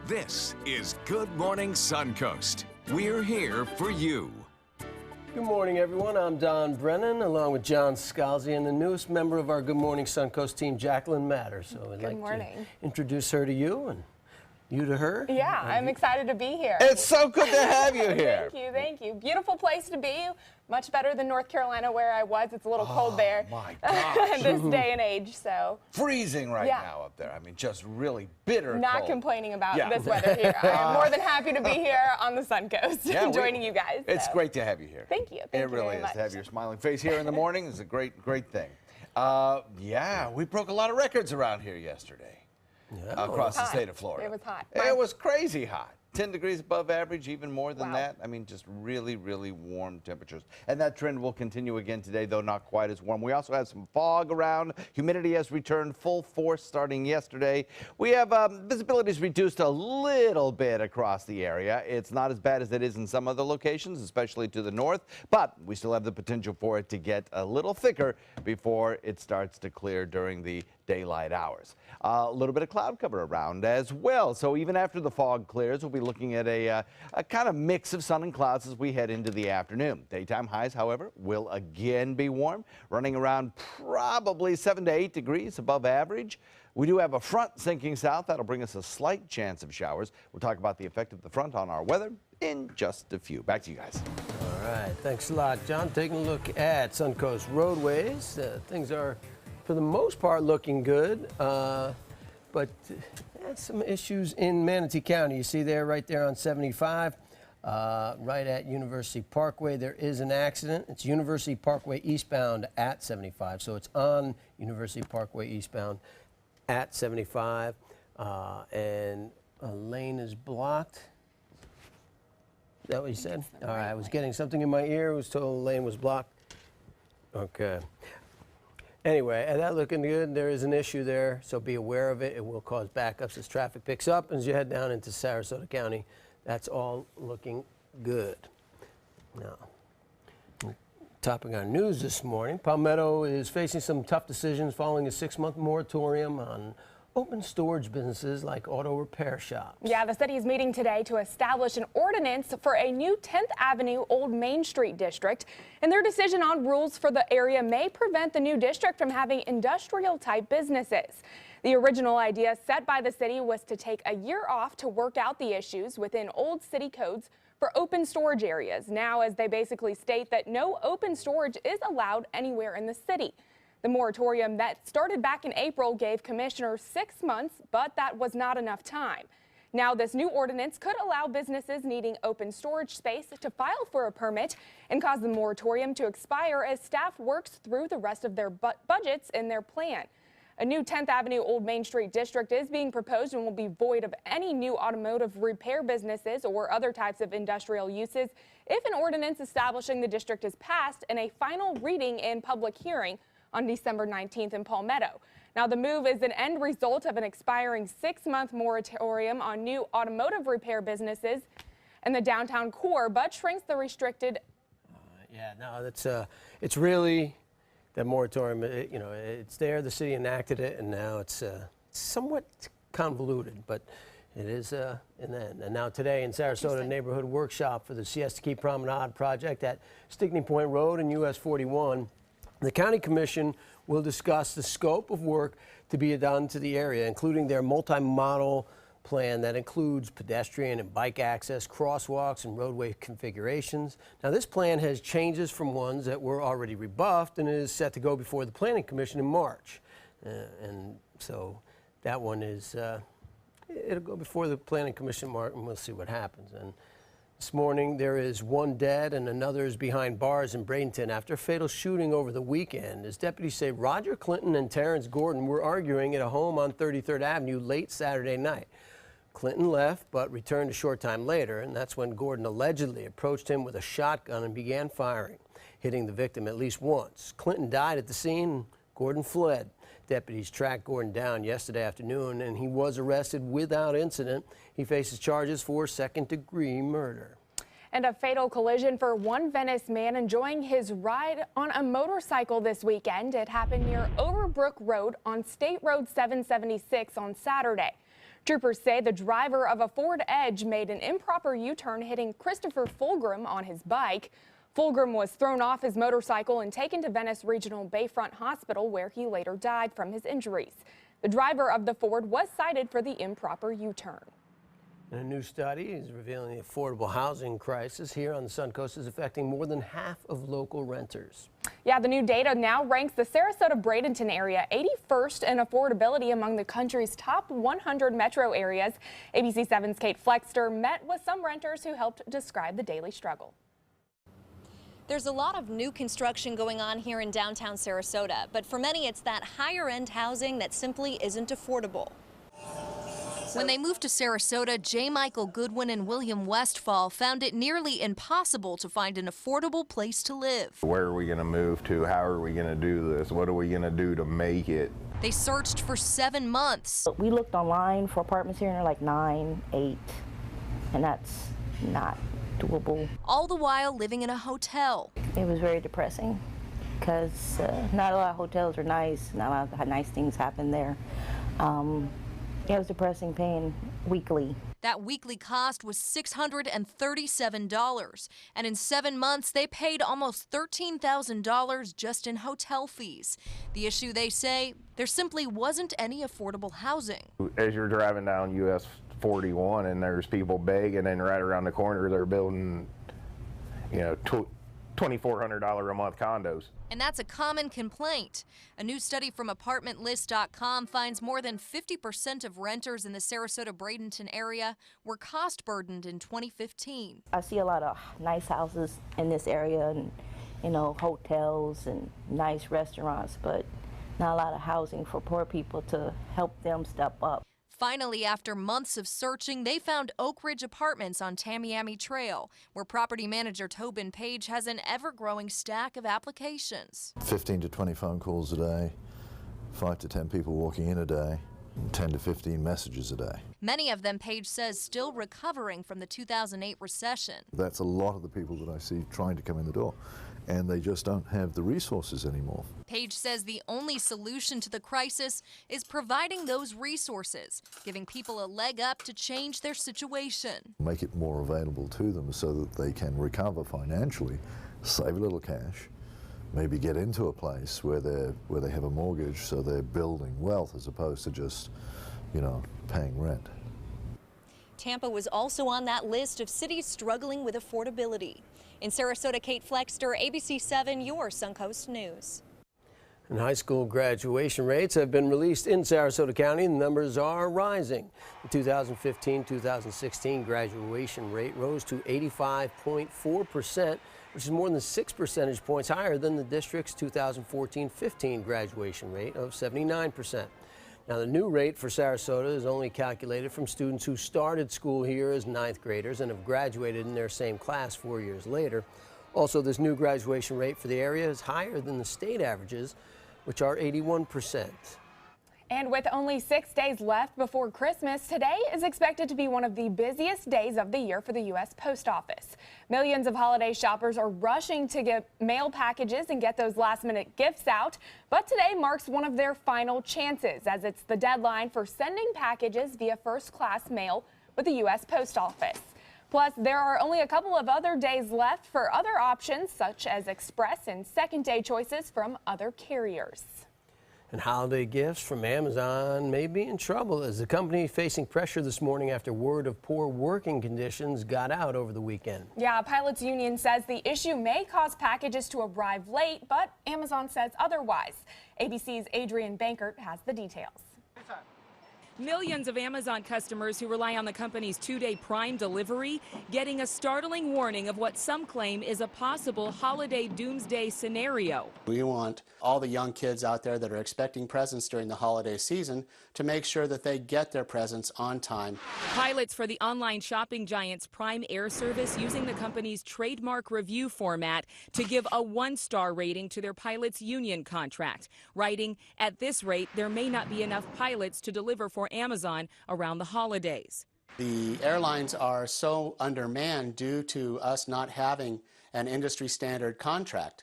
This is Good Morning Suncoast. We're here for you. Good morning, everyone. I'm Don Brennan, along with John Scalzi, and the newest member of our Good Morning Suncoast team, Jacqueline Matter. So I'd like to introduce her to you and you to her. Yeah, I'm excited to be here. It's so good to have you here. Thank you. Beautiful place to be. Much better than North Carolina where I was. It's a little cold there. My gosh. This day and age, so. Freezing right now up there. I mean, just really bitter Not cold. complaining about this weather here. I am more than happy to be here on the Suncoast, joining you guys. It's great to have you here. Thank you. It really is to have your smiling face here in the morning. It's a great thing. Yeah, we broke a lot of records around here yesterday. Across the state of Florida. It was hot. It was crazy hot. 10 degrees above average, even more than that. I mean, just really, really warm temperatures. And that trend will continue again today, though not quite as warm. We also have some fog around. Humidity has returned full force starting yesterday. We have visibility is reduced a little bit across the area. It's not as bad as it is in some other locations, especially to the north, but we still have the potential for it to get a little thicker before it starts to clear during the daylight hours. A little bit of cloud cover around as well. So even after the fog clears, we'll be looking at a kind of mix of sun and clouds as we head into the afternoon. Daytime highs, however, will again be warm, running around probably 7 to 8 degrees above average. We do have a front sinking south. That'll bring us a slight chance of showers. We'll talk about the effect of the front on our weather in just a few. Back to you guys. All right. Thanks a lot, John. Taking a look at Suncoast roadways. Things are, for the most part, looking good, but some issues in Manatee County. You see there, right there on 75, right at University Parkway, there is an accident. It's University Parkway eastbound at 75, so it's on University Parkway eastbound at 75, and a lane is blocked. Is that what you said? All right, I was getting something in my ear. I was told the lane was blocked. Okay. Anyway, that looking good. There is an issue there, so be aware of it. It will cause backups as traffic picks up. As you head down into Sarasota County, that's all looking good. Now, topping our news this morning, Palmetto is facing some tough decisions following a 6-month moratorium on open storage businesses like auto repair shops. Yeah, the city is meeting today to establish an ordinance for a new 10th Avenue Old Main Street district, and their decision on rules for the area may prevent the new district from having industrial-type businesses. The original idea set by the city was to take a year off to work out the issues within old city codes for open storage areas. Now, as they basically state that no open storage is allowed anywhere in the city. The moratorium that started back in April gave commissioners 6 months, but that was not enough time. Now, this new ordinance could allow businesses needing open storage space to file for a permit and cause the moratorium to expire as staff works through the rest of their budgets in their plan. A new 10th Avenue Old Main Street district is being proposed and will be void of any new automotive repair businesses or other types of industrial uses if an ordinance establishing the district is passed in a final reading and public hearing on December 19th in Palmetto. Now, the move is an end result of an expiring 6-month moratorium on new automotive repair businesses in the downtown core, but shrinks the restricted. It's really that moratorium. It's there. The city enacted it, and now it's somewhat convoluted, but it is in the end. And now today in Sarasota, neighborhood workshop for the Siesta Key Promenade project at Stickney Point Road and US 41. The County Commission will discuss the scope of work to be done to the area, including their multi-model plan that includes pedestrian and bike access, crosswalks, and roadway configurations. Now, this plan has changes from ones that were already rebuffed and is set to go before the Planning Commission in March. And so that one is, it'll go before the Planning Commission in March, and we'll see what happens. And this morning, there is one dead and another is behind bars in Bradenton after a fatal shooting over the weekend. As deputies say, Roger Clinton and Terrence Gordon were arguing at a home on 33rd Avenue late Saturday night. Clinton left, but returned a short time later, and that's when Gordon allegedly approached him with a shotgun and began firing, hitting the victim at least once. Clinton died at the scene. Gordon fled. Deputies tracked Gordon down yesterday afternoon, and he was arrested without incident. He faces charges for second-degree murder. And a fatal collision for one Venice man enjoying his ride on a motorcycle this weekend. It happened near Overbrook Road on State Road 776 on Saturday. Troopers say the driver of a Ford Edge made an improper U-turn, hitting Christopher Fulgram on his bike. Fulgram was thrown off his motorcycle and taken to Venice Regional Bayfront Hospital, where he later died from his injuries. The driver of the Ford was cited for the improper U-turn. And a new study is revealing the affordable housing crisis here on the Suncoast is affecting more than half of local renters. Yeah, the new data now ranks the Sarasota-Bradenton area 81st in affordability among the country's top 100 metro areas. ABC 7's Kate Flexter met with some renters who helped describe the daily struggle. There's a lot of new construction going on here in downtown Sarasota, but for many it's that higher-end housing that simply isn't affordable. When they moved to Sarasota, J. Michael Goodwin and William Westfall found it nearly impossible to find an affordable place to live. Where are we going to move to? How are we going to do this? What are we going to do to make it? They searched for 7 months. We looked online for apartments here and they're like 9, 8, and that's not doable. All the while living in a hotel. It was very depressing because not a lot of hotels are nice, not a lot of nice things happen there. It was depressing paying weekly. That weekly cost was $637, and in 7 months they paid almost $13,000 just in hotel fees. The issue, they say, there simply wasn't any affordable housing. As you're driving down US 41 and there's people begging, and right around the corner they're building, you know, $2,400 a month condos. And that's a common complaint. A new study from ApartmentList.com finds more than 50% of renters in the Sarasota-Bradenton area were cost-burdened in 2015. I see a lot of nice houses in this area and, you know, hotels and nice restaurants, but not a lot of housing for poor people to help them step up. Finally, after months of searching, they found Oak Ridge Apartments on Tamiami Trail, where property manager Tobin Page has an ever-growing stack of applications. 15 to 20 phone calls a day, 5 to 10 people walking in a day, and 10 to 15 messages a day. Many of them, Page says, still recovering from the 2008 recession. That's a lot of the people that I see trying to come in the door, and they just don't have the resources anymore. Page says the only solution to the crisis is providing those resources, giving people a leg up to change their situation. Make it more available to them so that they can recover financially, save a little cash, maybe get into a place where they have a mortgage, so they're building wealth as opposed to just, you know, paying rent. Tampa was also on that list of cities struggling with affordability. In Sarasota, Kate Flexter, ABC 7, your Suncoast News. And high school graduation rates have been released in Sarasota County. The numbers are rising. The 2015-2016 graduation rate rose to 85.4%, which is more than 6 percentage points higher than the district's 2014-15 graduation rate of 79%. Now, the new rate for Sarasota is only calculated from students who started school here as 9th graders and have graduated in their same class 4 years later. Also, this new graduation rate for the area is higher than the state averages, which are 81%. And with only 6 days left before Christmas, today is expected to be one of the busiest days of the year for the U.S. Post Office. Millions of holiday shoppers are rushing to get mail packages and get those last-minute gifts out. But today marks one of their final chances, as it's the deadline for sending packages via first-class mail with the U.S. Post Office. Plus, there are only a couple of other days left for other options, such as express and second-day choices from other carriers. And holiday gifts from Amazon may be in trouble as the company facing pressure this morning after word of poor working conditions got out over the weekend. Yeah, Pilots Union says the issue may cause packages to arrive late, but Amazon says otherwise. ABC's Adrian Bankert has the details. Millions of Amazon customers who rely on the company's 2-day Prime delivery getting a startling warning of what some claim is a possible holiday doomsday scenario. We want all the young kids out there that are expecting presents during the holiday season to make sure that they get their presents on time. Pilots for the online shopping giant's Prime Air service using the company's trademark review format to give a 1-star rating to their pilots union contract, writing, "At this rate, there may not be enough pilots to deliver for Amazon around the holidays." The airlines are so undermanned due to us not having an industry standard contract.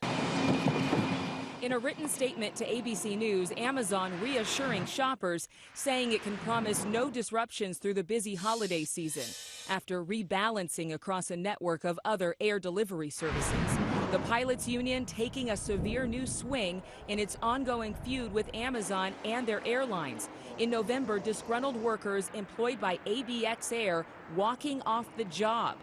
In In a written statement to ABC News, Amazon reassuring shoppers, saying it can promise no disruptions through the busy holiday season after rebalancing across a network of other air delivery services. The pilots union taking a severe new swing in its ongoing feud with Amazon and their airlines. In November, disgruntled workers employed by ABX Air walking off the job.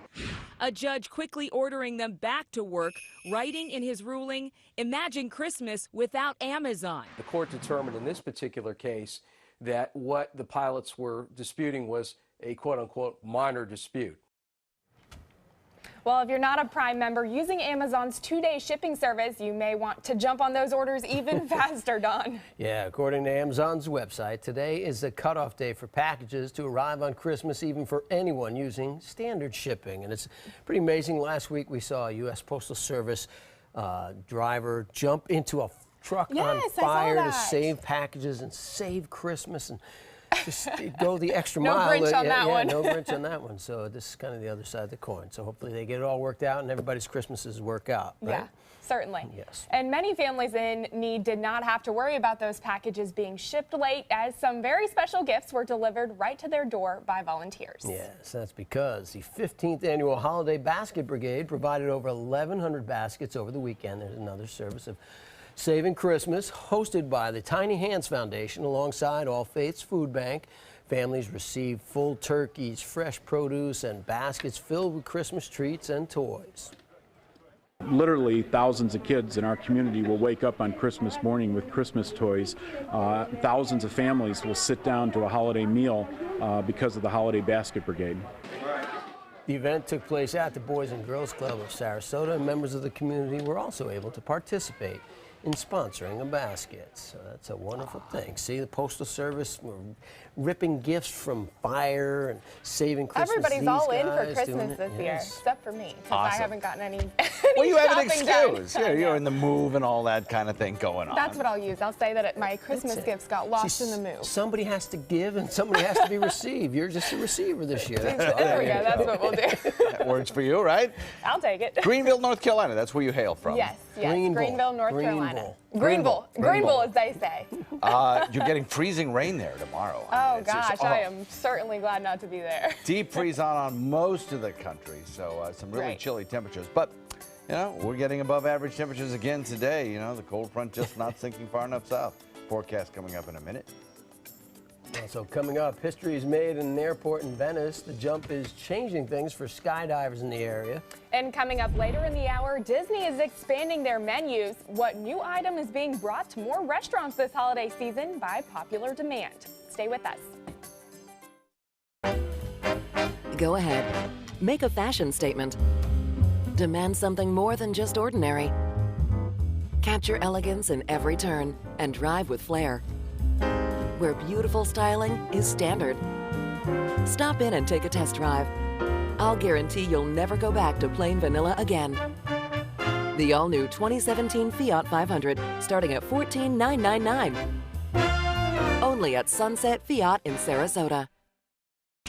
A judge quickly ordering them back to work, writing in his ruling, "Imagine Christmas without Amazon." The court determined in this particular case that what the pilots were disputing was a quote-unquote minor dispute. Well, if you're not a Prime member using Amazon's 2-day shipping service, you may want to jump on those orders even faster, Don. Yeah, according to Amazon's website, today is the cutoff day for packages to arrive on Christmas, even for anyone using standard shipping. And it's pretty amazing. Last week we saw a U.S. Postal Service driver jump into a truck on fire to save packages and save Christmas and just go the extra mile. No Grinch on that one. No Grinch on that one. So this is kind of the other side of the coin. So hopefully they get it all worked out and everybody's Christmases work out, right? Yeah, certainly. Yes. And many families in need did not have to worry about those packages being shipped late, as some very special gifts were delivered right to their door by volunteers. Yes, that's because the 15th annual Holiday Basket Brigade provided over 1,100 baskets over the weekend. There's another service of Saving Christmas, hosted by the Tiny Hands Foundation alongside All Faiths Food Bank. Families received full turkeys, fresh produce, and baskets filled with Christmas treats and toys. Literally thousands of kids in our community will wake up on Christmas morning with Christmas toys. Thousands of families will sit down to a holiday meal because of the Holiday Basket Brigade. The event took place at the Boys and Girls Club of Sarasota, and members of the community were also able to participate in sponsoring a basket. So that's a wonderful thing. See, the Postal Service were ripping gifts from fire and saving Christmas. Everybody's all in for Christmas this year, Yes. except for me, because I haven't gotten any Well, you have an shopping done. excuse. You're in the move and all that kind of thing going on. That's what I'll use. I'll say that my Christmas gifts got lost in the move. Somebody has to give and somebody has to be received. You're just a receiver this year. That's all. There we go. That's what we'll do. That works for you, right? I'll take it. Greenville, North Carolina. That's where you hail from. Yes, yes. Greenville, North Carolina. Greenville. Greenville, as they say. You're getting freezing rain there tomorrow. Oh, gosh, I am certainly glad not to be there. Deep freeze on most of the country, so some really chilly temperatures. But, you know, we're getting above average temperatures again today. You know, the cold front just not sinking far enough south. Forecast coming up in a minute. So coming up, history is made in an airport in Venice. The jump is changing things for skydivers in the area. And coming up later in the hour, Disney is expanding their menus. What new item is being brought to more restaurants this holiday season by popular demand? Stay with us. Go ahead. Make a fashion statement. Demand something more than just ordinary. Capture elegance in every turn and drive with flair, where beautiful styling is standard. Stop in and take a test drive. I'll guarantee you'll never go back to plain vanilla again. The all-new 2017 Fiat 500, starting at $14,999. Only at Sunset Fiat in Sarasota.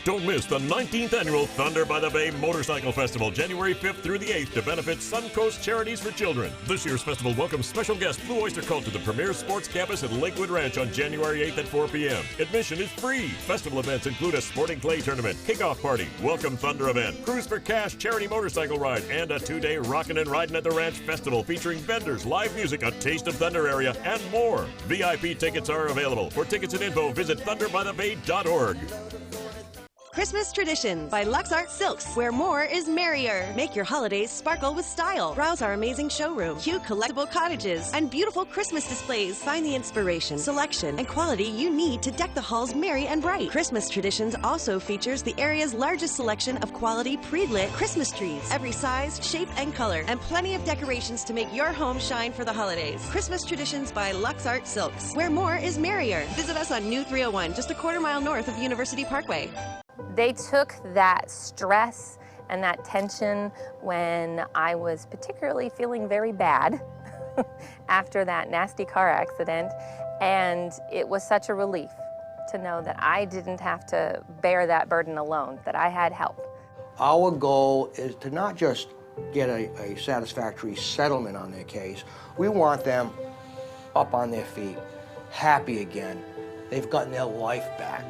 Don't miss the 19th annual Thunder by the Bay Motorcycle Festival, January 5th through the 8th, to benefit Suncoast Charities for Children. This year's festival welcomes special guest Blue Oyster Cult to the premier sports campus at Lakewood Ranch on January 8th at 4 p.m. Admission is free. Festival events include a sporting clay tournament, kickoff party, welcome Thunder event, Cruise for Cash charity motorcycle ride, and a 2-day Rockin' and Riding at the Ranch festival featuring vendors, live music, a taste of Thunder area, and more. VIP tickets are available. For tickets and info, visit thunderbythebay.org. Christmas Traditions by Lux Art Silks, where more is merrier. Make your holidays sparkle with style. Browse our amazing showroom, cute collectible cottages, and beautiful Christmas displays. Find the inspiration, selection, and quality you need to deck the halls merry and bright. Christmas Traditions also features the area's largest selection of quality pre-lit Christmas trees, every size, shape, and color, and plenty of decorations to make your home shine for the holidays. Christmas Traditions by Lux Art Silks, where more is merrier. Visit us on New 301, just a quarter-mile north of University Parkway. They took that stress and that tension when I was particularly feeling very bad after that nasty car accident, and it was such a relief to know that I didn't have to bear that burden alone, that I had help. Our goal is to not just get a satisfactory settlement on their case. We want them up on their feet, happy again. They've gotten their life back.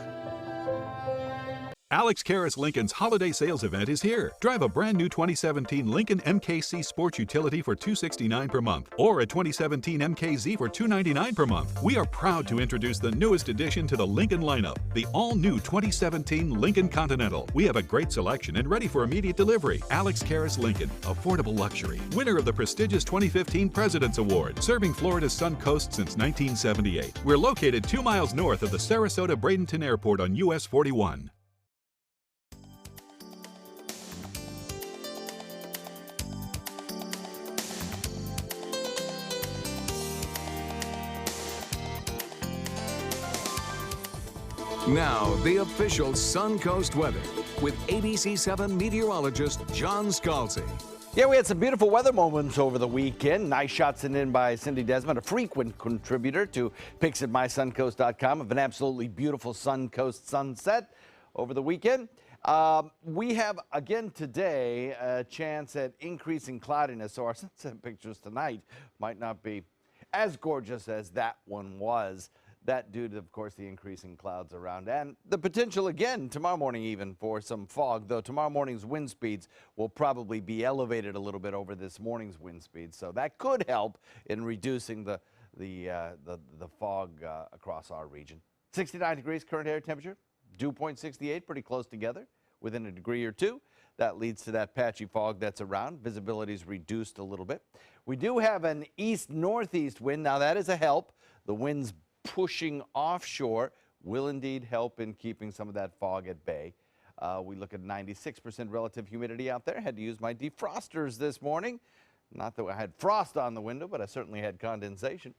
Alex Karras Lincoln's holiday sales event is here. Drive a brand new 2017 Lincoln MKC Sports Utility for $269 per month, or a 2017 MKZ for $299 per month. We are proud to introduce the newest addition to the Lincoln lineup, the all-new 2017 Lincoln Continental. We have a great selection and ready for immediate delivery. Alex Karras Lincoln, affordable luxury, winner of the prestigious 2015 President's Award, serving Florida's Suncoast since 1978. We're located 2 miles north of the Sarasota-Bradenton Airport on US 41. Now, the official Suncoast weather with ABC7 meteorologist John Scalzi. Yeah, we had some beautiful weather moments over the weekend. Nice shots in by Cindy Desmond, a frequent contributor to pics at mysuncoast.com of an absolutely beautiful Suncoast sunset over the weekend. We have, again today, a chance at increasing cloudiness, so our sunset pictures tonight might not be as gorgeous as that one was. That due to, of course, the increasing clouds around and the potential again tomorrow morning even for some fog, though tomorrow morning's wind speeds will probably be elevated a little bit over this morning's wind speeds. So that could help in reducing the fog across our region. 69 degrees current air temperature, dew point 68, pretty close together, within a degree or two. That leads to that patchy fog that's around. Visibility is reduced a little bit. We do have an east-northeast wind. Now that is a help. The wind's pushing offshore will indeed help in keeping some of that fog at bay. We look at 96% relative humidity out there. Had to use my defrosters this morning. Not that I had frost on the window, but I certainly had condensation.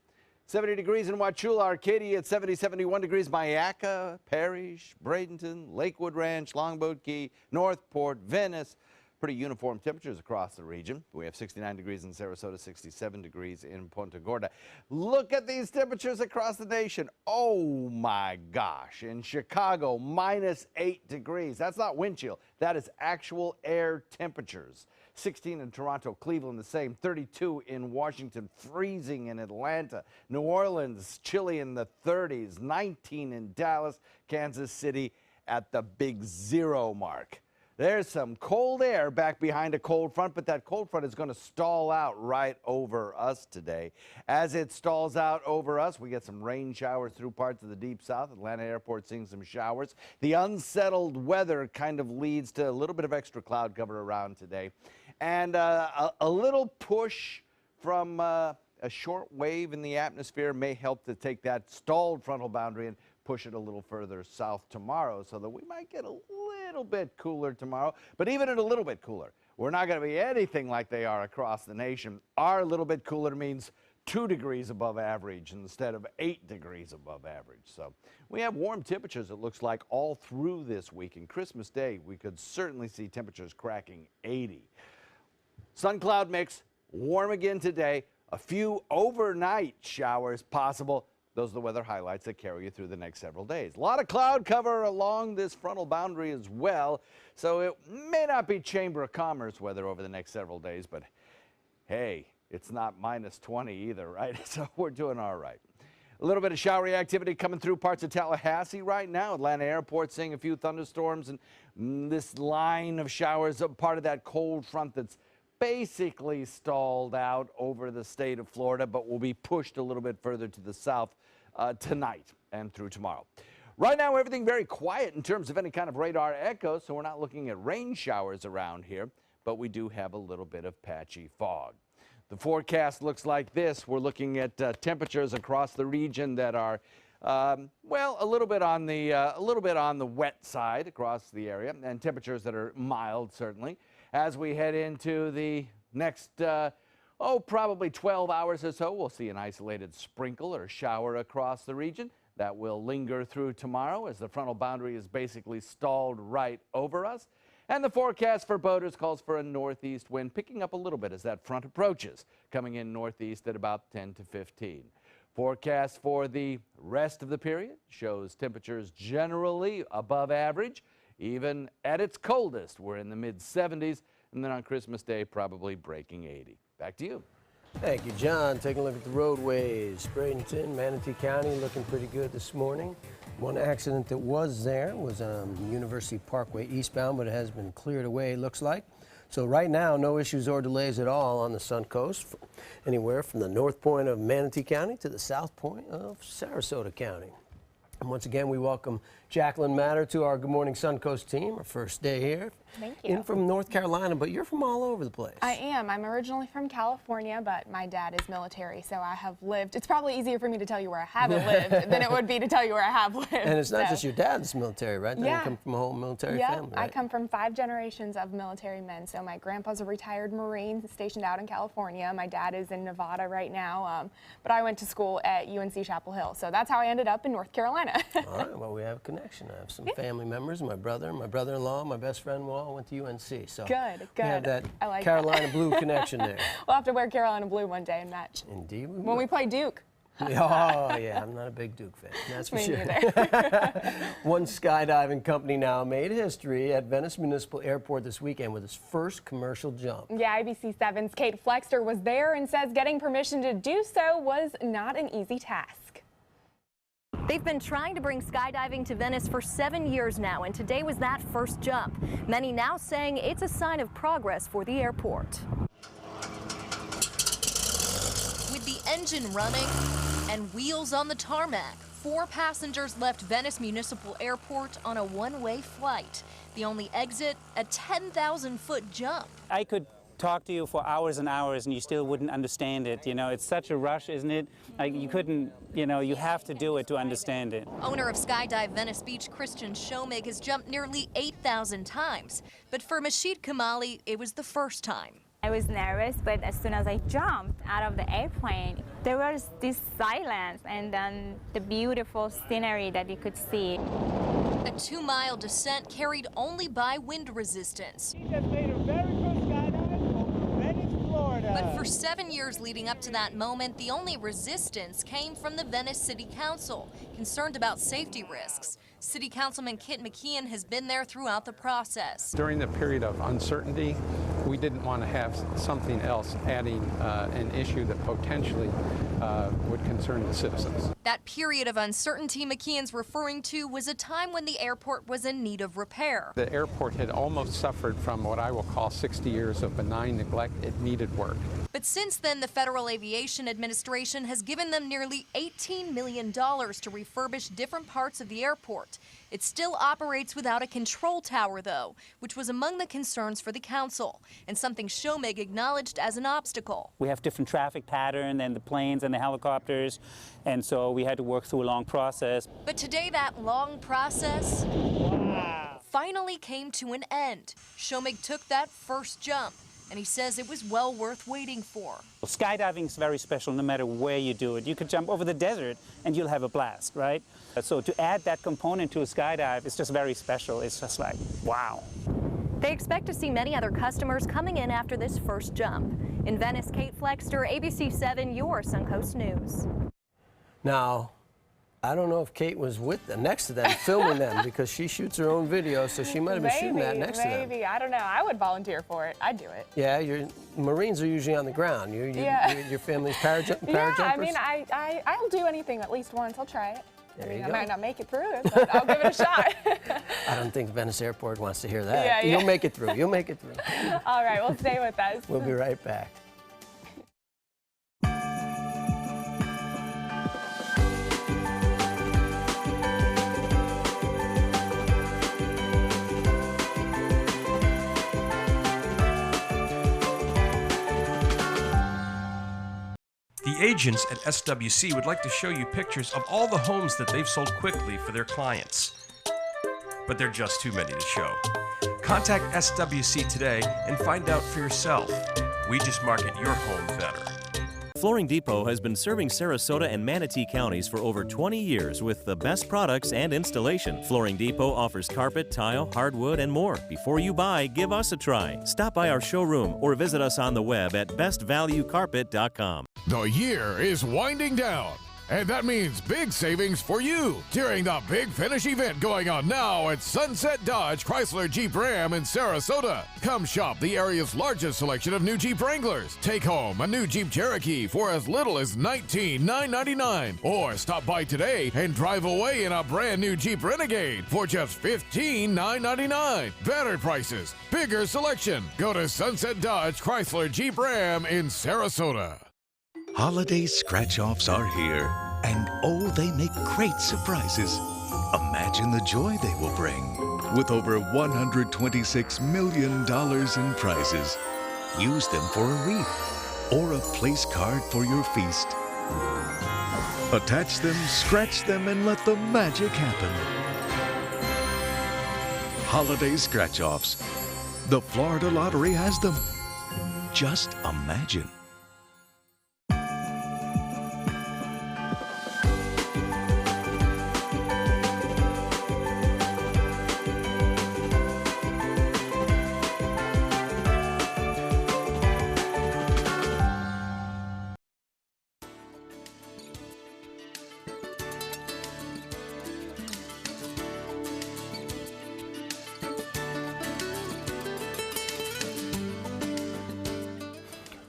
70 degrees in Wauchula, Arcadia at 70, 71 degrees, Mayaca, Parrish, Bradenton, Lakewood Ranch, Longboat Key, Northport, Venice. Pretty uniform temperatures across the region. We have 69 degrees in Sarasota, 67 degrees in Punta Gorda. Look at these temperatures across the nation. Oh my gosh. In Chicago, -8 degrees. That's not wind chill. That is actual air temperatures. 16 in Toronto, Cleveland the same, 32 in Washington, freezing in Atlanta. New Orleans, chilly in the 30s, 19 in Dallas, Kansas City at the big 0 mark. There's some cold air back behind a cold front, but that cold front is going to stall out right over us today. As it stalls out over us, we get some rain showers through parts of the deep south. Atlanta Airport seeing some showers. The unsettled weather kind of leads to a little bit of extra cloud cover around today. And a little push from a short wave in the atmosphere may help to take that stalled frontal boundary and push it a little further south tomorrow, so that we might get a little bit cooler tomorrow. But even at a little bit cooler, we're not going to be anything like they are across the nation. Our little bit cooler means 2 degrees above average instead of 8 degrees above average. So we have warm temperatures, it looks like, all through this week. And Christmas Day, we could certainly see temperatures cracking 80. Sun cloud mix, warm again today. A few overnight showers possible. Those are the weather highlights that carry you through the next several days. A lot of cloud cover along this frontal boundary as well, so it may not be Chamber of Commerce weather over the next several days, but hey, it's not -20 either, right? So we're doing all right. A little bit of showery activity coming through parts of Tallahassee right now. Atlanta Airport seeing a few thunderstorms, and this line of showers are part of that cold front that's basically stalled out over the state of Florida, but will be pushed a little bit further to the south tonight and through tomorrow. Right now, everything very quiet in terms of any kind of radar echo, so we're not looking at rain showers around here, but we do have a little bit of patchy fog. The forecast looks like this. We're looking at temperatures across the region that are well, a little bit on the wet side across the area, and temperatures that are mild certainly. As we head into the next, probably 12 hours or so, we'll see an isolated sprinkle or shower across the region. That will linger through tomorrow as the frontal boundary is basically stalled right over us. And the forecast for boaters calls for a northeast wind picking up a little bit as that front approaches, coming in northeast at about 10 to 15. Forecast for the rest of the period shows temperatures generally above average. Even at its coldest, we're in the mid-70s, and then on Christmas Day, probably breaking 80. Back to you. Thank you, John. Taking a look at the roadways. Bradenton, Manatee County looking pretty good this morning. One accident that was there was University Parkway eastbound, but it has been cleared away, looks like. So right now, no issues or delays at all on the Suncoast, anywhere from the north point of Manatee County to the south point of Sarasota County. And once again, we welcome Jacqueline Matter to our Good Morning Suncoast team, our first day here. Thank you. In from North Carolina, but you're from all over the place. I am. I'm originally from California, but my dad is military, so I have lived. It's probably easier for me to tell you where I haven't lived than it would be to tell you where I have lived. And it's not just your dad's military, right? Yeah. You come from a whole military Yeah, family, right? I come from 5 generations of military men. So my grandpa's a retired Marine stationed out in California. My dad is in Nevada right now, but I went to school at UNC Chapel Hill. So that's how I ended up in North Carolina. All right, well, we have a connection. I have some family members, my brother-in-law, my best friend, all went to UNC. So Good. we have that I like Carolina that. blue connection there. We'll have to wear Carolina blue one day and match. Indeed we will. When we play Duke. Oh, yeah, I'm not a big Duke fan, that's for Me sure. neither. One skydiving company now made history at Venice Municipal Airport this weekend with its first commercial jump. Yeah, ABC7's Kate Flexter was there and says getting permission to do so was not an easy task. They've been trying to bring skydiving to Venice for 7 years now, and today was that first jump. Many now saying it's a sign of progress for the airport. With the engine running and wheels on the tarmac, 4 passengers left Venice Municipal Airport on a one-way flight. The only exit, a 10,000-foot jump. I could talk to you for hours and hours and you still wouldn't understand it. You know, it's such a rush, isn't it? Like you couldn't, you know, you have to do it to understand it. Owner of Skydive Venice Beach, Christian Shomig, has jumped nearly 8,000 times. But for Mashid Kamali, it was the first time. I was nervous, but as soon as I jumped out of the airplane, there was this silence and then the beautiful scenery that you could see. A 2-mile descent carried only by wind resistance. He just made a very good skydive over Venice, Florida. But for 7 years leading up to that moment, the only resistance came from the Venice City Council, concerned about safety risks. City Councilman Kit McKeon has been there throughout the process. During the period of uncertainty, we didn't want to have something else adding an issue that potentially would concern the citizens. That period of uncertainty McKeon's referring to was a time when the airport was in need of repair. The airport had almost suffered from what I will call 60 years of benign neglect. It needed work. But since then, the Federal Aviation Administration has given them nearly $18 million to refurbish different parts of the airport. It still operates without a control tower, though, which was among the concerns for the council, and something Shomig acknowledged as an obstacle. We have different traffic pattern than the planes and the helicopters, and so we had to work through a long process. But today, that long process finally came to an end. Shomig took that first jump, and he says it was well worth waiting for. Well, skydiving is very special no matter where you do it. You could jump over the desert and you'll have a blast, right? So to add that component to a skydive is just very special. It's just like, wow. They expect to see many other customers coming in after this first jump. In Venice, Kate Flexter, ABC7, your Suncoast News. Now, I don't know if Kate was with them, next to them, filming them, because she shoots her own video, so she might have been shooting that next to them. Maybe, I don't know. I would volunteer for it. I'd do it. Yeah, your Marines are usually on the ground. Your family's parajumpers? Yeah, I mean, I'll do anything at least once. I'll try it. There I mean, you I go. might not make it through it, but I'll give it a shot. I don't think Venice Airport wants to hear that. Yeah, yeah. You'll make it through. You'll make it through. All right, well, stay with us. We'll be right back. The agents at SWC would like to show you pictures of all the homes that they've sold quickly for their clients. But they're just too many to show. Contact SWC today and find out for yourself. We just market your home better. Flooring Depot has been serving Sarasota and Manatee counties for over 20 years with the best products and installation. Flooring Depot offers carpet, tile, hardwood, and more. Before you buy, give us a try. Stop by our showroom or visit us on the web at bestvaluecarpet.com. The year is winding down. And that means big savings for you during the Big Finish event going on now at Sunset Dodge Chrysler Jeep Ram in Sarasota. Come shop the area's largest selection of new Jeep Wranglers. Take home a new Jeep Cherokee for as little as $19,999. Or stop by today and drive away in a brand new Jeep Renegade for just $15,999. Better prices, bigger selection. Go to Sunset Dodge Chrysler Jeep Ram in Sarasota. Holiday scratch-offs are here, and oh, they make great surprises. Imagine the joy they will bring. With over $126 million in prizes, use them for a wreath or a place card for your feast. Attach them, scratch them, and let the magic happen. Holiday scratch-offs. The Florida Lottery has them. Just imagine.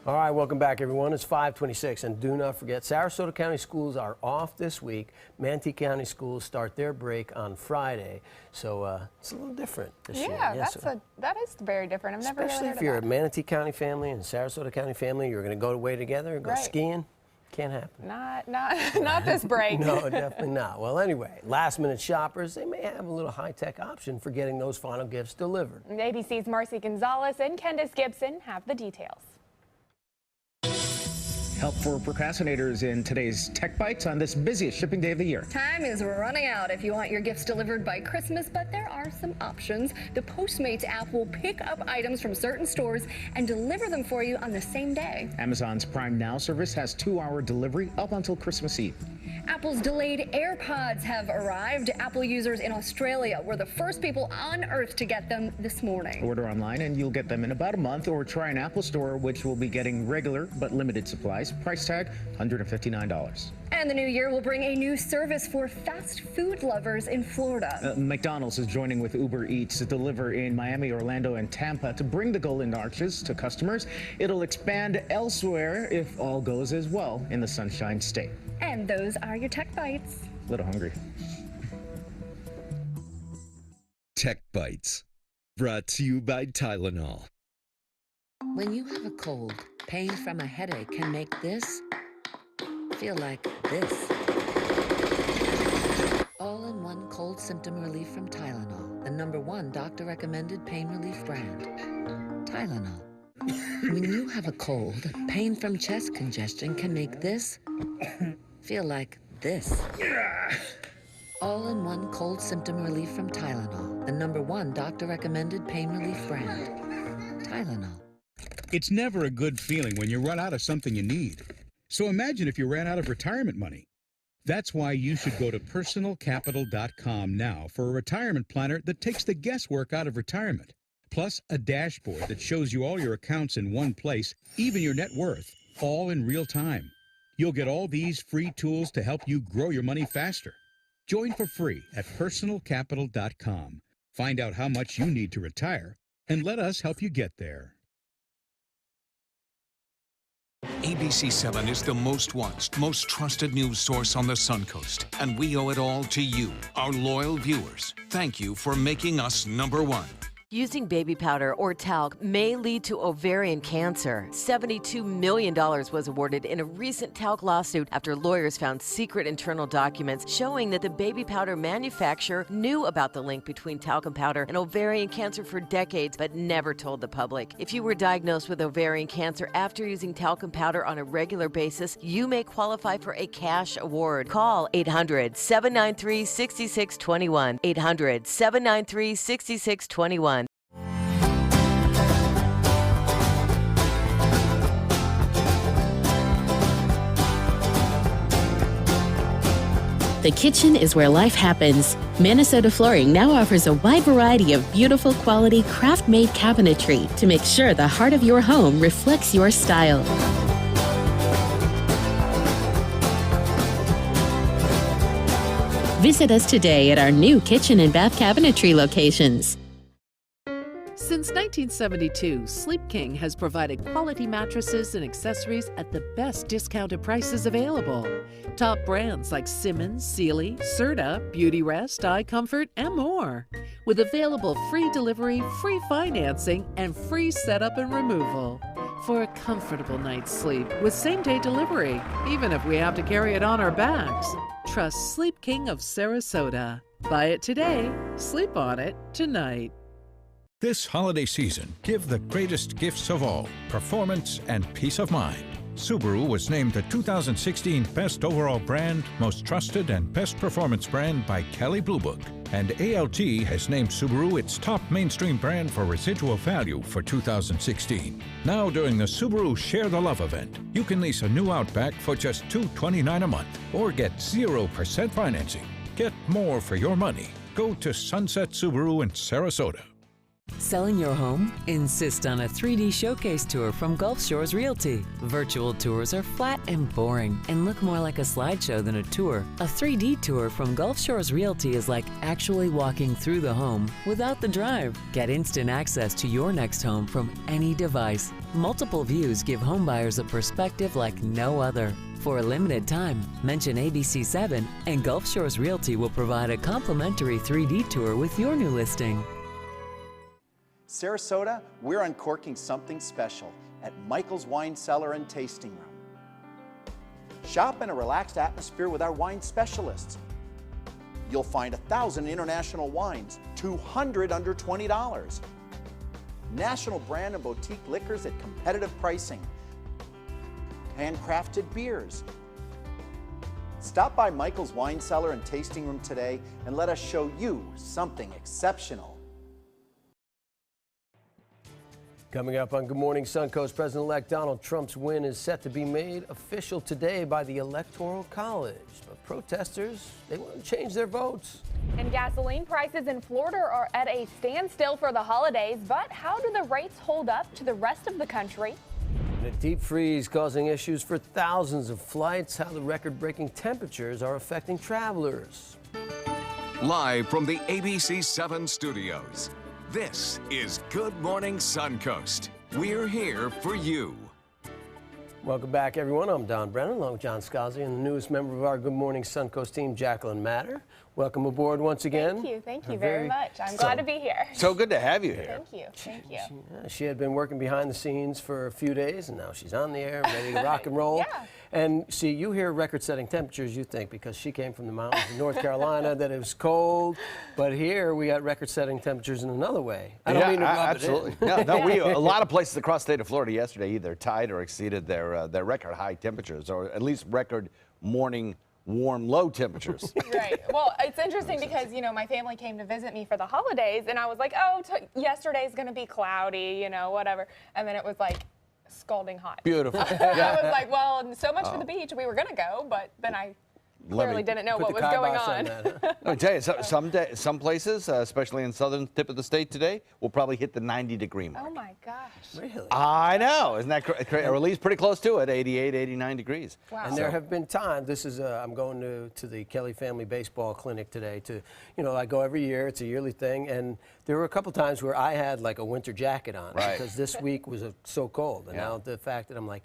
All right, welcome back, everyone. It's 5:26, and do not forget, Sarasota County schools are off this week. Manatee County schools start their break on Friday, so it's a little different this year. Yeah, that is very different. I've never really Especially heard if you're of a that. Manatee County family and Sarasota County family, you're going to go away together, go Right. skiing. Can't happen. Not this break. No, definitely not. Well, anyway, last-minute shoppers, they may have a little high-tech option for getting those final gifts delivered. ABC's Marcy Gonzalez and Candace Gibson have the details. Help for procrastinators in today's Tech Bites on this busiest shipping day of the year. Time is running out if you want your gifts delivered by Christmas, but there are some options. The Postmates app will pick up items from certain stores and deliver them for you on the same day. Amazon's Prime Now service has 2-hour delivery up until Christmas Eve. Apple's delayed AirPods have arrived. Apple users in Australia were the first people on Earth to get them this morning. Order online and you'll get them in about a month, or try an Apple store, which will be getting regular but limited supplies. Price tag $159. And the new year will bring a new service for fast food lovers in Florida. McDonald's is joining with Uber Eats to deliver in Miami, Orlando, and Tampa to bring the Golden Arches to customers. It'll expand elsewhere if all goes as well in the Sunshine State. And those are your Tech Bites. A little hungry. Tech Bites, brought to you by Tylenol. When you have a cold, pain from a headache can make this feel like this. All-in-one cold symptom relief from Tylenol, the #1 doctor-recommended pain relief brand. Tylenol. When you have a cold, pain from chest congestion can make this feel like this. All-in-one cold symptom relief from Tylenol, the #1 doctor-recommended pain relief brand. Tylenol. It's never a good feeling when you run out of something you need. So imagine if you ran out of retirement money. That's why you should go to personalcapital.com now for a retirement planner that takes the guesswork out of retirement. Plus a dashboard that shows you all your accounts in one place, even your net worth, all in real time. You'll get all these free tools to help you grow your money faster. Join for free at personalcapital.com. Find out how much you need to retire, and let us help you get there. ABC7 is the most watched, most trusted news source on the Suncoast, and we owe it all to you, our loyal viewers. Thank you for making us #1. Using baby powder or talc may lead to ovarian cancer. $72 million was awarded in a recent talc lawsuit after lawyers found secret internal documents showing that the baby powder manufacturer knew about the link between talcum powder and ovarian cancer for decades, but never told the public. If you were diagnosed with ovarian cancer after using talcum powder on a regular basis, you may qualify for a cash award. Call 800-793-6621. 800-793-6621. The kitchen is where life happens. Minnesota Flooring now offers a wide variety of beautiful quality craft-made cabinetry to make sure the heart of your home reflects your style. Visit us today at our new kitchen and bath cabinetry locations. Since 1972, Sleep King has provided quality mattresses and accessories at the best discounted prices available. Top brands like Simmons, Sealy, Serta, Beautyrest, iComfort, and more. With available free delivery, free financing, and free setup and removal. For a comfortable night's sleep with same-day delivery, even if we have to carry it on our backs. Trust Sleep King of Sarasota. Buy it today, sleep on it tonight. This holiday season, give the greatest gifts of all, performance and peace of mind. Subaru was named the 2016 Best Overall Brand, Most Trusted and Best Performance Brand by Kelley Blue Book. And ALT has named Subaru its top mainstream brand for residual value for 2016. Now during the Subaru Share the Love event, you can lease a new Outback for just $229 a month or get 0% financing. Get more for your money. Go to Sunset Subaru in Sarasota. Selling your home? Insist on a 3D showcase tour from Gulf Shores Realty. Virtual tours are flat and boring and look more like a slideshow than a tour. A 3D tour from Gulf Shores Realty is like actually walking through the home without the drive. Get instant access to your next home from any device. Multiple views give homebuyers a perspective like no other. For a limited time, mention ABC7 and Gulf Shores Realty will provide a complimentary 3D tour with your new listing. Sarasota, we're uncorking something special at Michael's Wine Cellar and Tasting Room. Shop in a relaxed atmosphere with our wine specialists. You'll find 1,000 international wines, 200 under $20. National brand and boutique liquors at competitive pricing. Handcrafted beers. Stop by Michael's Wine Cellar and Tasting Room today and let us show you something exceptional. Coming up on Good Morning Suncoast, President-elect Donald Trump's win is set to be made official today by the Electoral College. But protesters, they want to change their votes. And gasoline prices in Florida are at a standstill for the holidays, but how do the rates hold up to the rest of the country? And a deep freeze causing issues for thousands of flights, how the record-breaking temperatures are affecting travelers. Live from the ABC7 studios, this is Good Morning Suncoast. We're here for you. Welcome back, everyone. I'm Don Brennan, along with John Scalzi, and the newest member of our Good Morning Suncoast team, Jacqueline Matter. Welcome aboard once again. Thank you very much. I'm glad to be here. So good to have you here. Thank you. She had been working behind the scenes for a few days, and now she's on the air, ready to rock and roll. Yeah. And see, you hear record-setting temperatures, you think, because she came from the mountains of North Carolina, that it was cold. But here, we got record-setting temperatures in another way. I don't mean to rub absolutely. it in. A lot of places across the state of Florida yesterday either tied or exceeded their record high temperatures, or at least record morning warm low temperatures. Right. Well, it's interesting because, my family came to visit me for the holidays, and I was like, oh, yesterday's going to be cloudy, whatever. And then it was like scalding hot. Beautiful. I was like, well, so much for the beach. We were going to go, but then I clearly didn't know what was going on. Let me tell you, some places, especially in southern tip of the state today, will probably hit the 90-degree mark. Oh, my gosh. Really? I know. Isn't that crazy? Or at least pretty close to it, 88, 89 degrees. Wow. And there have been times, I'm going to the Kelly Family Baseball Clinic today I go every year, it's a yearly thing, and there were a couple times where I had like a winter jacket on because this week was so cold. And now the fact that I'm like,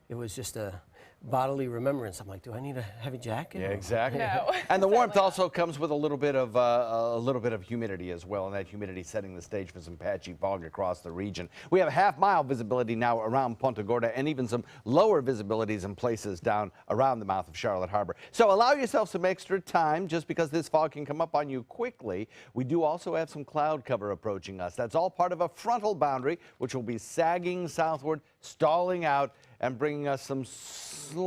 it was just a bodily remembrance. I'm like, do I need a heavy jacket? Yeah, exactly. No. And the warmth also comes with a little bit of humidity as well, and that humidity setting the stage for some patchy fog across the region. We have half-mile visibility now around Punta Gorda, and even some lower visibilities in places down around the mouth of Charlotte Harbor. So allow yourself some extra time, just because this fog can come up on you quickly. We do also have some cloud cover approaching us. That's all part of a frontal boundary, which will be sagging southward, stalling out, and bringing us some slightly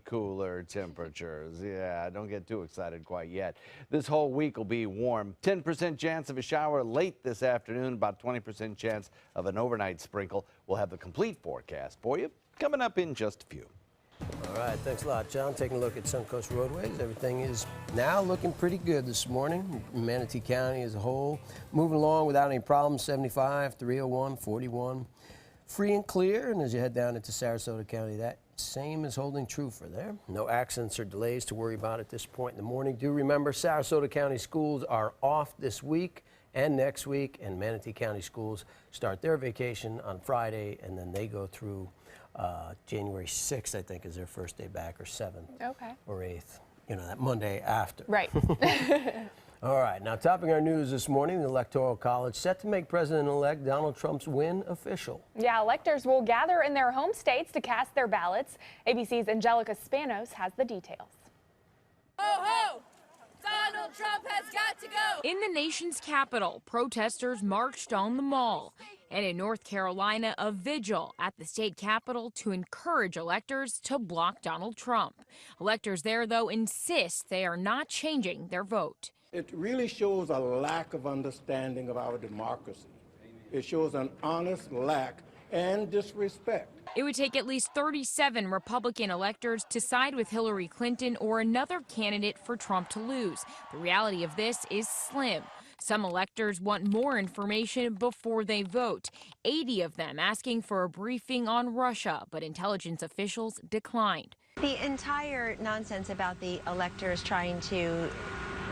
cooler temperatures. Yeah, don't get too excited quite yet. This whole week will be warm. 10% chance of a shower late this afternoon, about 20% chance of an overnight sprinkle. We'll have the complete forecast for you coming up in just a few. All right, thanks a lot, John. Taking a look at Suncoast roadways. Everything is now looking pretty good this morning. Manatee County as a whole moving along without any problems. 75, 301, 41. free and clear. And as you head down into Sarasota County, that same is holding true for there. No accidents or delays to worry about at this point in the morning. Do remember, Sarasota County schools are off this week and next week, and Manatee County schools start their vacation on Friday, and then they go through January 6th, I think, is their first day back, or 7th or 8th, you know, that Monday after. Right. All right, now topping our news this morning, the Electoral College set to make President-elect Donald Trump's win official. Yeah, electors will gather in their home states to cast their ballots. ABC's Angelica Spanos has the details. Ho, ho! Donald Trump has got to go! In the nation's capital, protesters marched on the Mall. And in North Carolina, a vigil at the state capitol to encourage electors to block Donald Trump. Electors there, though, insist they are not changing their vote. It really shows a lack of understanding of our democracy. It shows an honest lack and disrespect. It would take at least 37 Republican electors to side with Hillary Clinton or another candidate for Trump to lose. The reality of this is slim. Some electors want more information before they vote. 80 of them asking for a briefing on Russia, but intelligence officials declined. The entire nonsense about the electors trying to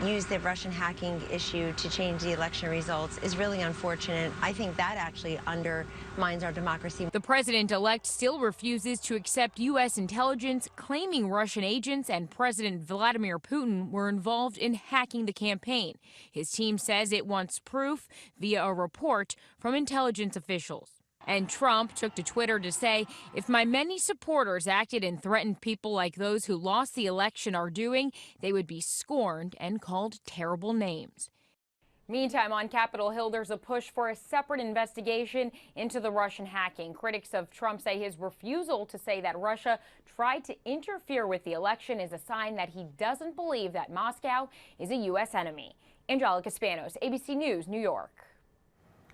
use the Russian hacking issue to change the election results is really unfortunate. I think that actually undermines our democracy. The president-elect still refuses to accept U.S. intelligence claiming Russian agents and President Vladimir Putin were involved in hacking the campaign. His team says it wants proof via a report from intelligence officials. And Trump took to Twitter to say, if my many supporters acted and threatened people like those who lost the election are doing, they would be scorned and called terrible names. Meantime, on Capitol Hill, there's a push for a separate investigation into the Russian hacking. Critics of Trump say his refusal to say that Russia tried to interfere with the election is a sign that he doesn't believe that Moscow is a U.S. enemy. Angelica Spanos, ABC News, New York.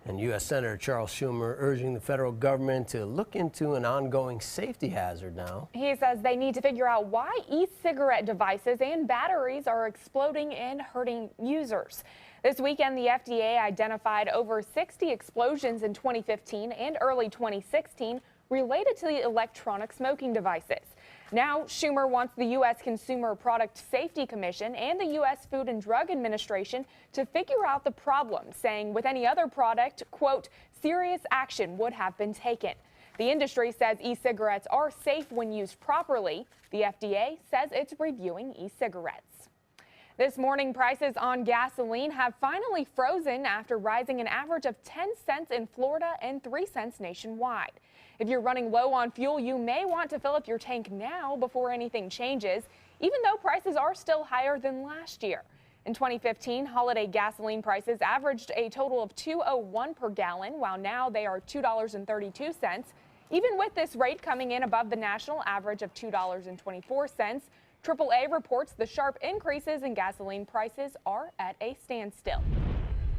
And U.S. Senator Charles Schumer urging the federal government to look into an ongoing safety hazard now. He says they need to figure out why e-cigarette devices and batteries are exploding and hurting users. This weekend, the FDA identified over 60 explosions in 2015 and early 2016 related to the electronic smoking devices. Now, Schumer wants the U.S. Consumer Product Safety Commission and the U.S. Food and Drug Administration to figure out the problem, saying with any other product, quote, serious action would have been taken. The industry says e-cigarettes are safe when used properly. The FDA says it's reviewing e-cigarettes. This morning, prices on gasoline have finally frozen after rising an average of 10 cents in Florida and 3 cents nationwide. If you're running low on fuel, you may want to fill up your tank now before anything changes, even though prices are still higher than last year. In 2015, holiday gasoline prices averaged a total of $2.01 per gallon, while now they are $2.32. Even with this rate coming in above the national average of $2.24, AAA reports the sharp increases in gasoline prices are at a standstill.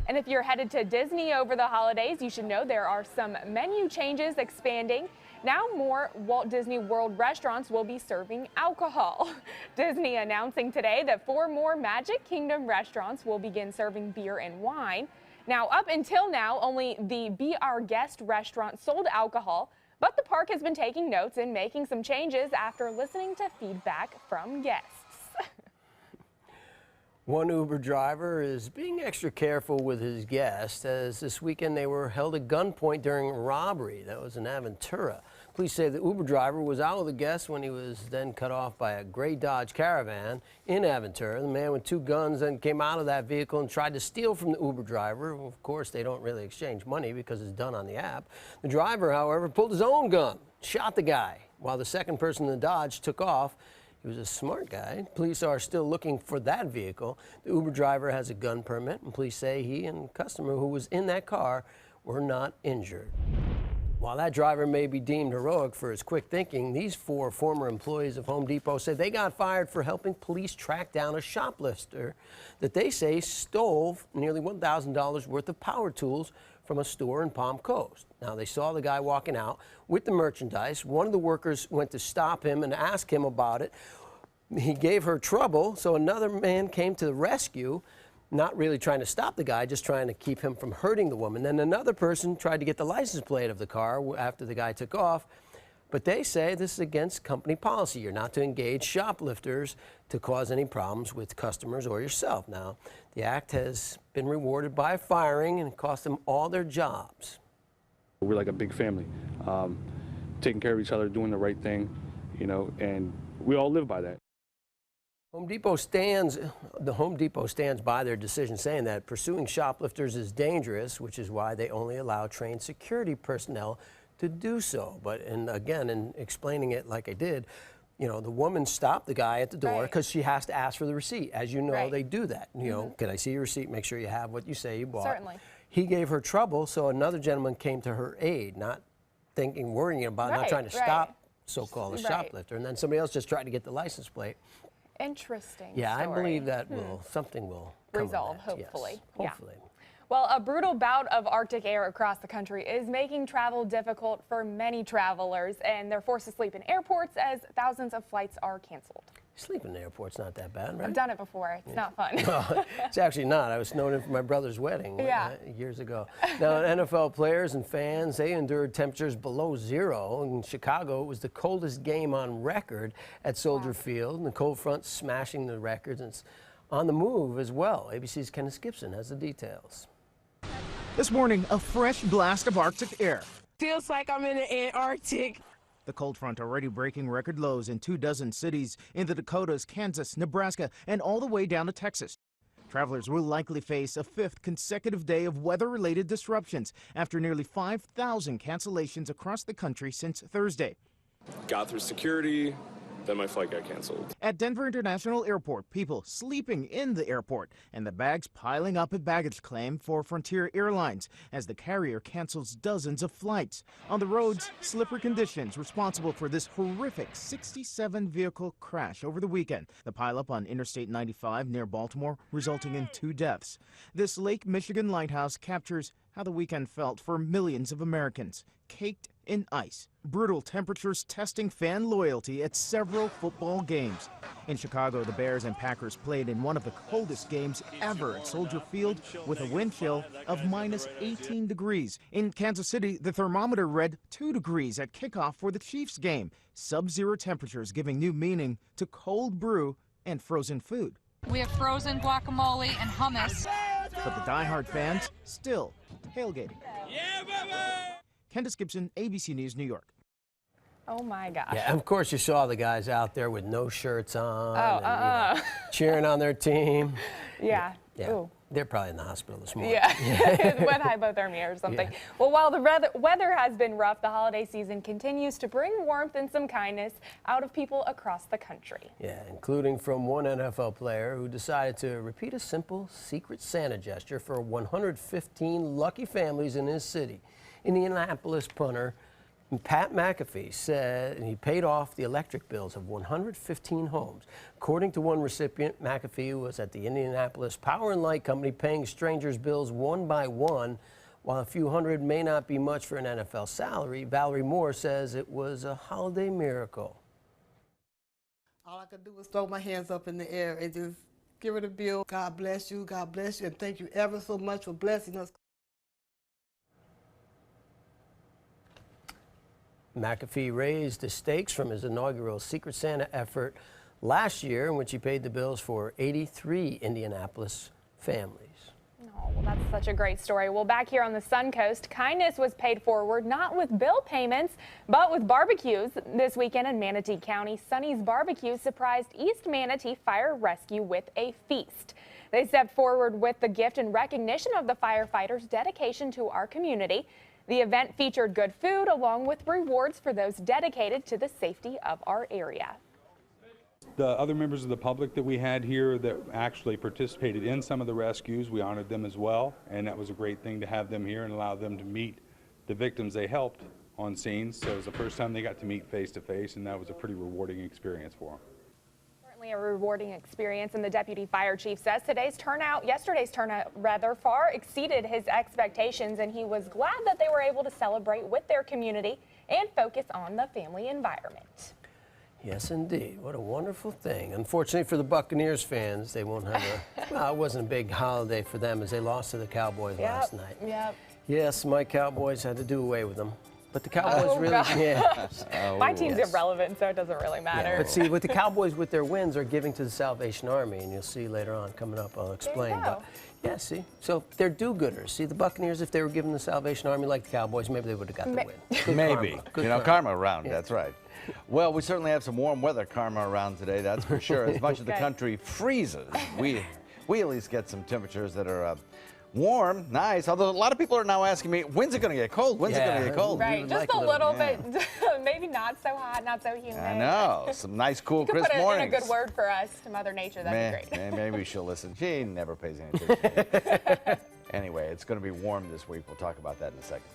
And if you're headed to Disney over the holidays, you should know there are some menu changes expanding. Now more Walt Disney World restaurants will be serving alcohol. Disney announcing today that 4 more Magic Kingdom restaurants will begin serving beer and wine. Now, up until now, only the Be Our Guest restaurant sold alcohol, but the park has been taking notes and making some changes after listening to feedback from guests. One Uber driver is being extra careful with his guests, as this weekend they were held at gunpoint during a robbery. That was in Aventura. Police say the Uber driver was out with the guests when he was then cut off by a gray Dodge Caravan in Aventura. The man with 2 guns then came out of that vehicle and tried to steal from the Uber driver. Of course, they don't really exchange money because it's done on the app. The driver, however, pulled his own gun, shot the guy, while the second person in the Dodge took off. He was a smart guy. Police are still looking for that vehicle. The Uber driver has a gun permit, and police say he and the customer who was in that car were not injured. While that driver may be deemed heroic for his quick thinking, these 4 former employees of Home Depot said they got fired for helping police track down a shoplifter that they say stole nearly $1,000 worth of power tools from a store in Palm Coast. Now, they saw the guy walking out with the merchandise. One of the workers went to stop him and ask him about it. He gave her trouble, so another man came to the rescue. not really trying to stop the guy, just trying to keep him from hurting the woman. Then another person tried to get the license plate of the car after the guy took off. But they say this is against company policy. You're not to engage shoplifters to cause any problems with customers or yourself. Now, the act has been rewarded by a firing and it cost them all their jobs. We're like a big family, taking care of each other, doing the right thing, you know, and we all live by that. The Home Depot stands by their decision, saying that pursuing shoplifters is dangerous, which is why they only allow trained security personnel to do so. But again, in explaining it like I did, you know, the woman stopped the guy at the door because she has to ask for the receipt. As you know, they do that. You know, can I see your receipt? Make sure you have what you say you bought. Certainly. He gave her trouble, so another gentleman came to her aid, not worrying about, not trying to stop so-called shoplifter. And then somebody else just tried to get the license plate. Interesting. Yeah, story. I believe that something will come resolve, of that. hopefully. Yes, hopefully. Yeah. Well, a brutal bout of Arctic air across the country is making travel difficult for many travelers, and they're forced to sleep in airports as thousands of flights are canceled. Sleeping in the airport's not that bad, right? I've done it before. It's not fun. No, it's actually not. I was snowed in for my brother's wedding years ago. Now, NFL players and fans, they endured temperatures below zero. In Chicago, it was the coldest game on record at Soldier Field, and the cold front smashing the records. And it's on the move as well. ABC's Kenneth Gibson has the details. This morning, a fresh blast of Arctic air. Feels like I'm in the Antarctic. The cold front already breaking record lows in 24 cities in the Dakotas, Kansas, Nebraska, and all the way down to Texas. Travelers will likely face a 5th consecutive day of weather-related disruptions after nearly 5,000 cancellations across the country since Thursday. Got through security, then my flight got canceled. At Denver International Airport, people sleeping in the airport and the bags piling up at baggage claim for Frontier Airlines as the carrier cancels dozens of flights. On the roads, slippery conditions responsible for this horrific 67-vehicle crash over the weekend. The pileup on Interstate 95 near Baltimore resulting in 2 deaths. This Lake Michigan lighthouse captures how the weekend felt for millions of Americans, caked in ice. Brutal temperatures testing fan loyalty at several football games. In Chicago, the Bears and Packers played in one of the coldest games ever at Soldier Field with a wind chill of minus 18 degrees. In Kansas City, the thermometer read 2 degrees at kickoff for the Chiefs game. Sub-zero temperatures giving new meaning to cold brew and frozen food. We have frozen guacamole and hummus. But the diehard fans still tailgating. Yeah, baby! Candace Gibson, ABC News, New York. Oh my gosh. Yeah, of course you saw the guys out there with no shirts on, and, cheering on their team. Yeah. Ooh. They're probably in the hospital this morning. Yeah, with hypothermia or something. Yeah. Well, while the weather has been rough, the holiday season continues to bring warmth and some kindness out of people across the country. Yeah, including from one NFL player who decided to repeat a simple Secret Santa gesture for 115 lucky families in his city. Indianapolis punter Pat McAfee said he paid off the electric bills of 115 homes. According to one recipient, McAfee was at the Indianapolis Power and Light Company paying strangers' bills one by one. While a few hundred may not be much for an NFL salary, Valerie Moore says it was a holiday miracle. All I could do was throw my hands up in the air and just give her the bill. God bless you, and thank you ever so much for blessing us. McAfee raised the stakes from his inaugural Secret Santa effort last year, in which he paid the bills for 83 Indianapolis families. Oh, well, that's such a great story. Well, back here on the Suncoast, kindness was paid forward not with bill payments, but with barbecues. This weekend in Manatee County, Sonny's Barbecue surprised East Manatee Fire Rescue with a feast. They stepped forward with the gift in recognition of the firefighters' dedication to our community. The event featured good food along with rewards for those dedicated to the safety of our area. The other members of the public that we had here that actually participated in some of the rescues, we honored them as well, and that was a great thing to have them here and allow them to meet the victims they helped on scene. So it was the first time they got to meet face to face, and that was a pretty rewarding experience for them. Certainly a rewarding experience, and the deputy fire chief says yesterday's turnout rather far exceeded his expectations, and he was glad that they were able to celebrate with their community and focus on the family environment. Yes, indeed. What a wonderful thing. Unfortunately for the Buccaneers fans, they won't have well, it wasn't a big holiday for them as they lost to the Cowboys last night. Yep. Yes, my Cowboys had to do away with them. But the Cowboys really, My team's irrelevant, so it doesn't really matter. Yeah, but see, with the Cowboys, with their wins, are giving to the Salvation Army, and you'll see later on coming up, I'll explain. But yeah, see, so they're do-gooders. See, the Buccaneers, if they were giving the Salvation Army like the Cowboys, maybe they would have got the win. Good Maybe. karma. Good You know, karma around, Yeah. that's right. Well, we certainly have some warm weather karma around today, that's for sure. As much as the Okay. country freezes, we at least get some temperatures that are warm, nice. Although a lot of people are now asking me, when's it going to get cold? When's it going to get cold? Right, just a little bit, maybe not so hot, not so humid. I know. Some nice, cool, You could crisp put mornings. in a good word for us to Mother Nature. That'd be great. Maybe she'll listen. She never pays any attention. Anyway, it's going to be warm this week. We'll talk about that in a second.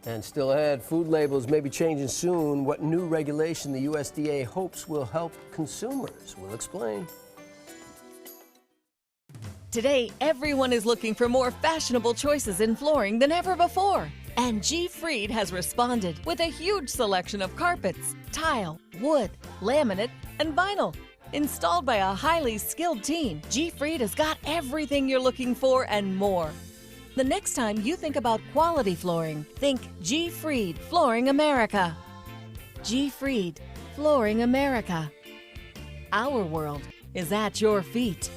And still ahead, food labels may be changing soon. What new regulation the USDA hopes will help consumers? We'll explain. Today, everyone is looking for more fashionable choices in flooring than ever before. And G. Fried has responded with a huge selection of carpets, tile, wood, laminate, and vinyl. Installed by a highly skilled team, G. Fried has got everything you're looking for and more. The next time you think about quality flooring, think G. Fried Flooring America. G. Fried Flooring America. Our world is at your feet.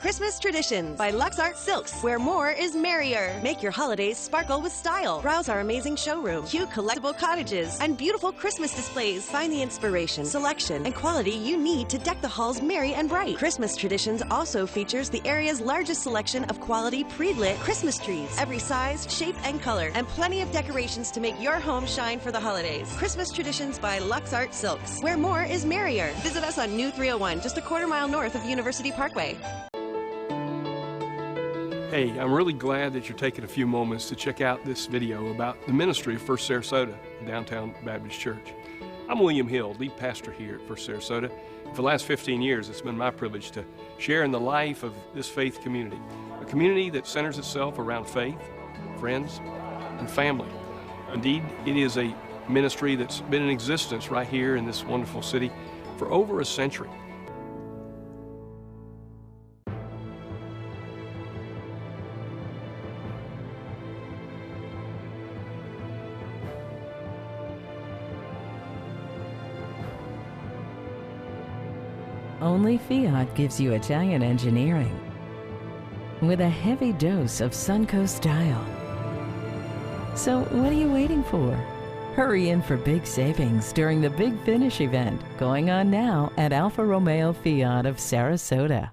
Christmas Traditions by Lux Art Silks, where more is merrier. Make your holidays sparkle with style. Browse our amazing showroom, cute collectible cottages, and beautiful Christmas displays. Find the inspiration, selection, and quality you need to deck the halls merry and bright. Christmas Traditions also features the area's largest selection of quality pre-lit Christmas trees, every size, shape, and color, and plenty of decorations to make your home shine for the holidays. Christmas Traditions by Lux Art Silks, where more is merrier. Visit us on New 301, just a quarter-mile north of University Parkway. Hey, I'm really glad that you're taking a few moments to check out this video about the ministry of First Sarasota, Downtown Baptist Church. I'm William Hill, lead pastor here at First Sarasota. For the last 15 years, it's been my privilege to share in the life of this faith community, a community that centers itself around faith, friends, and family. Indeed, it is a ministry that's been in existence right here in this wonderful city for over a century. Only Fiat gives you Italian engineering with a heavy dose of Suncoast style. So what are you waiting for? Hurry in for big savings during the Big Finish event going on now at Alfa Romeo Fiat of Sarasota.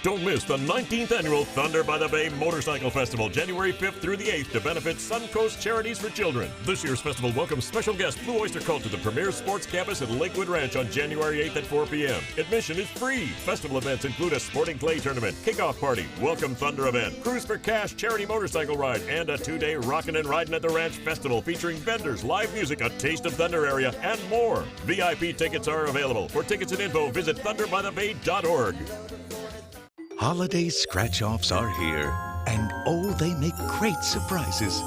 Don't miss the 19th annual Thunder by the Bay Motorcycle Festival, January 5th through the 8th, to benefit Suncoast Charities for Children. This year's festival welcomes special guest Blue Oyster Cult to the premier sports campus at Lakewood Ranch on January 8th at 4 p.m. Admission is free. Festival events include a sporting clay tournament, kickoff party, welcome Thunder event, Cruise for Cash charity motorcycle ride, and a 2-day Rockin' and Ridin' at the Ranch festival featuring vendors, live music, a Taste of Thunder area, and more. VIP tickets are available. For tickets and info, visit thunderbybthebay.org. Holiday scratch-offs are here, and oh, they make great surprises.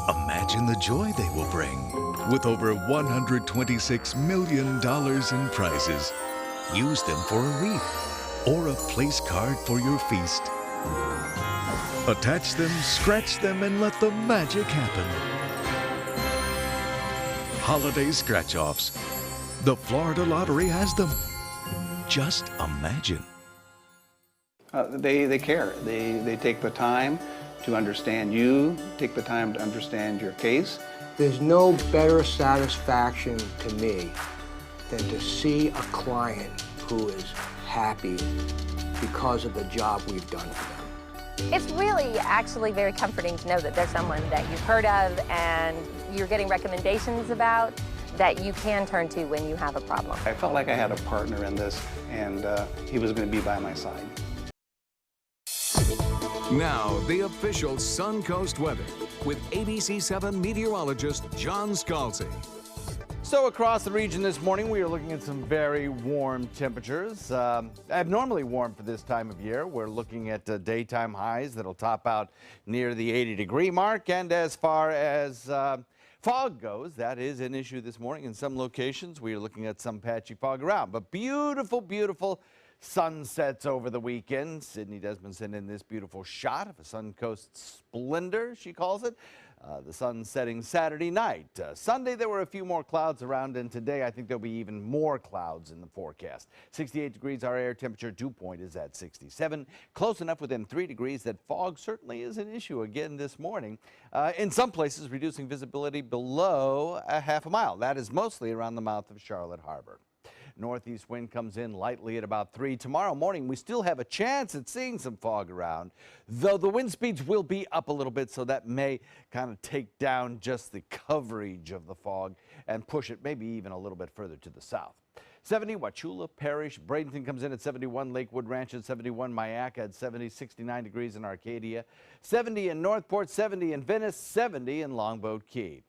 Imagine the joy they will bring. With over $126 million in prizes, use them for a wreath or a place card for your feast. Attach them, scratch them, and let the magic happen. Holiday scratch-offs. The Florida Lottery has them. Just imagine. They care. They take the time to understand you, take the time to understand your case. There's no better satisfaction to me than to see a client who is happy because of the job we've done for them. It's really actually very comforting to know that there's someone that you've heard of and you're getting recommendations about that you can turn to when you have a problem. I felt like I had a partner in this, and he was going to be by my side. Now, the official Suncoast weather with ABC7 meteorologist John Scalzi. So across the region this morning, we are looking at some very warm temperatures, abnormally warm for this time of year. We're looking at daytime highs that'll top out near the 80-degree mark, and as far fog goes, that is an issue this morning. In some locations, we are looking at some patchy fog around. But beautiful, beautiful sunsets over the weekend. Sydney Desmond sent in this beautiful shot of a Suncoast splendor, she calls it. The sun setting Saturday night. Sunday, there were a few more clouds around, and today I think there'll be even more clouds in the forecast. 68 degrees our air temperature. Dew point is at 67. Close enough within 3 degrees that fog certainly is an issue again this morning. In some places, reducing visibility below a half a mile. That is mostly around the mouth of Charlotte Harbor. Northeast wind comes in lightly at about 3. Tomorrow morning, we still have a chance at seeing some fog around, though the wind speeds will be up a little bit, so that may kind of take down just the coverage of the fog and push it maybe even a little bit further to the south. 70, Wauchula Parish. Bradenton comes in at 71. Lakewood Ranch at 71. Mayaca at 70. 69 degrees in Arcadia. 70 in Northport. 70 in Venice. 70 in Longboat Key.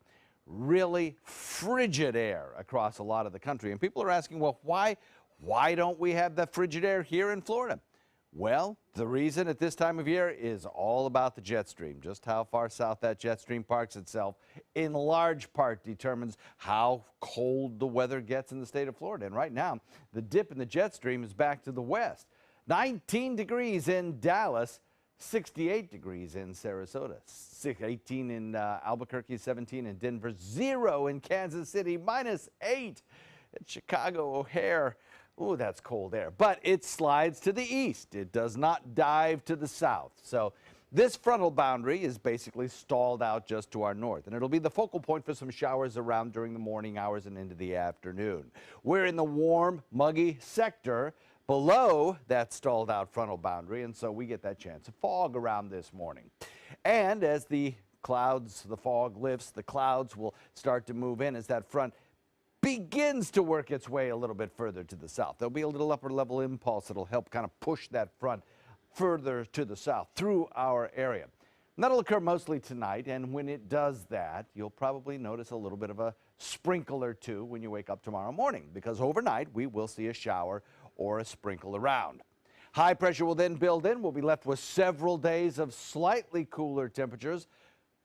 Really frigid air across a lot of the country. And people are asking, well, why don't we have that frigid air here in Florida? Well, the reason at this time of year is all about the jet stream. Just how far south that jet stream parks itself in large part determines how cold the weather gets in the state of Florida. And right now, the dip in the jet stream is back to the west. 19 degrees in Dallas. 68 degrees in Sarasota, 18 in Albuquerque, 17 in Denver, 0 in Kansas City, -8 at Chicago O'Hare. Ooh, that's cold air, but it slides to the east. It does not dive to the south. So this frontal boundary is basically stalled out just to our north, and it'll be the focal point for some showers around during the morning hours and into the afternoon. We're in the warm, muggy sector below that stalled out frontal boundary, and so we get that chance of fog around this morning. And as the fog lifts, the clouds will start to move in as that front begins to work its way a little bit further to the south. There'll be a little upper level impulse that'll help kind of push that front further to the south through our area. And that'll occur mostly tonight, and when it does that, you'll probably notice a little bit of a sprinkle or two when you wake up tomorrow morning, because overnight we will see a shower or a sprinkle around. High pressure will then build in. We'll be left with several days of slightly cooler temperatures.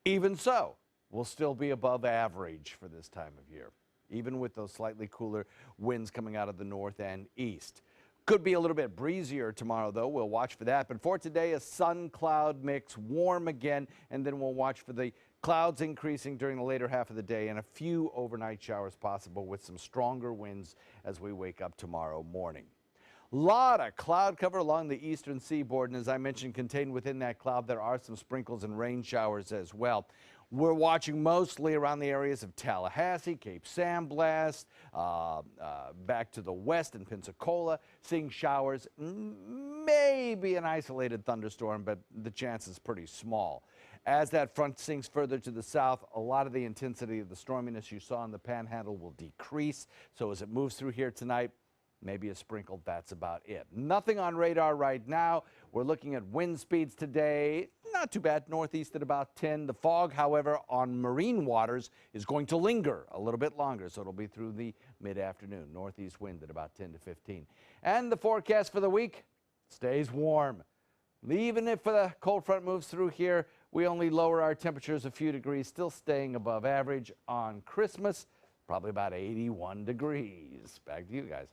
Even so, we'll still be above average for this time of year, even with those slightly cooler winds coming out of the north and east. Could be a little bit breezier tomorrow, though. We'll watch for that. But for today, a sun-cloud mix, warm again, and then we'll watch for the clouds increasing during the later half of the day and a few overnight showers possible with some stronger winds as we wake up tomorrow morning. Lot of cloud cover along the eastern seaboard, and as I mentioned, contained within that cloud, there are some sprinkles and rain showers as well. We're watching mostly around the areas of Tallahassee, Cape San Blas, back to the west in Pensacola, seeing showers, maybe an isolated thunderstorm, but the chance is pretty small. As that front sinks further to the south, a lot of the intensity of the storminess you saw in the Panhandle will decrease. So as it moves through here tonight, maybe a sprinkle, that's about it. Nothing on radar right now. We're looking at wind speeds today. Not too bad, northeast at about 10. The fog, however, on marine waters is going to linger a little bit longer, so it'll be through the mid-afternoon. Northeast wind at about 10 to 15. And the forecast for the week stays warm. Even if the cold front moves through here, we only lower our temperatures a few degrees, still staying above average on Christmas, probably about 81 degrees. Back to you guys.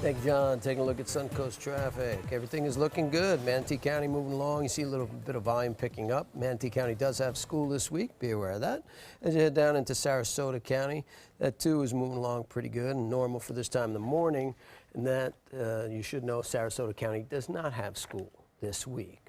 Thank you, John. Taking a look at Suncoast traffic. Everything is looking good. Manatee County moving along. You see a little bit of volume picking up. Manatee County does have school this week. Be aware of that. As you head down into Sarasota County, that too is moving along pretty good and normal for this time in the morning. And that, you should know, Sarasota County does not have school this week.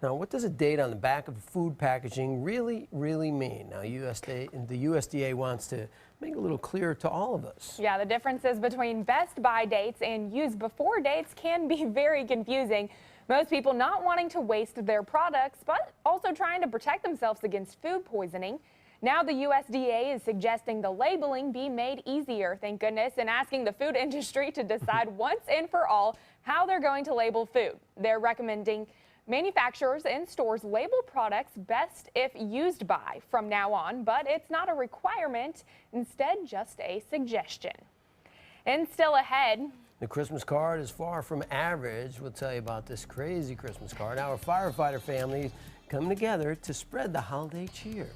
Now, what does a date on the back of food packaging really mean? Now, the USDA wants to make it a little clearer to all of us. Yeah, the differences between best by dates and use before dates can be very confusing. Most people not wanting to waste their products, but also trying to protect themselves against food poisoning. Now the USDA is suggesting the labeling be made easier, thank goodness, and asking the food industry to decide once and for all how they're going to label food. They're recommending manufacturers and stores label products best if used by from now on, but it's not a requirement, instead just a suggestion. And still ahead, the Christmas card is far from average. We'll tell you about this crazy Christmas card. Our firefighter families come together to spread the holiday cheer.